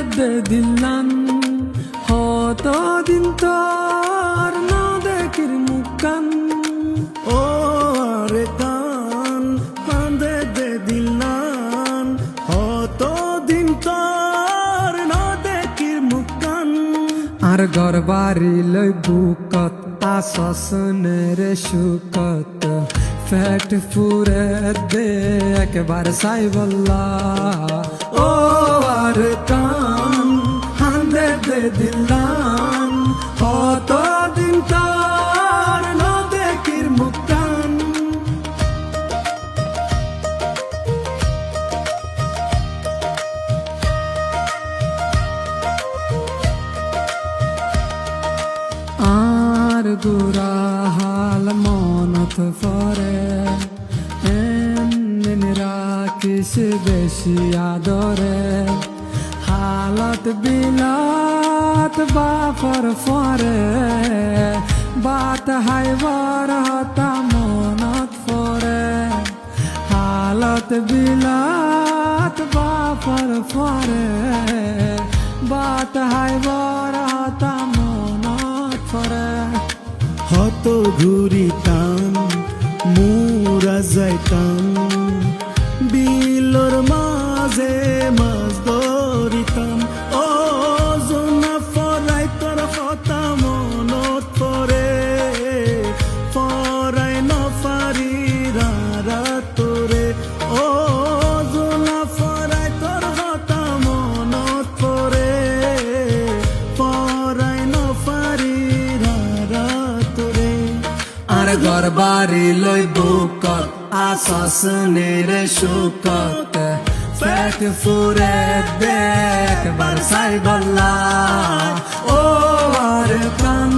দে দিলান হত দিন তোর না দেখির মুখান ও আরে কান কান্দে দে দিলান হত দিন তোর না দেখির মুখান আর ঘর বাড়ি লই বুকত আসনের সুকত ফ্যাট ফুরে দে একবার সাই বল্লা ও আর কান হান্দে দে দিলান কত দিন তার না দেখির মুখান আর গুরা হাল মনত পরে এমন রাখিস বেশি আদরে হালত বিলাত বাফর ফরে বাত হাইবার হতা মনত পরে হালত বিলাত বাফর ফরে বাত হাইবার হতা মনত পরে হত ঘুরিতাম মুরা যাইতাম বিলর মাঝে মাছ ধরিতাম ও জোনা ফরাই তোর কথা মনত পরে ফরাই নফারি রাত তোরে ও জোনা ফরাই তোর কথা মনত পরে ফরাই নফারি রাত তোরে আর ঘর বাড়ি লই বুকত আসনের সুকত ফ্যাট ফুরে দেখবার সাই বল্লা ও আর প্রাণ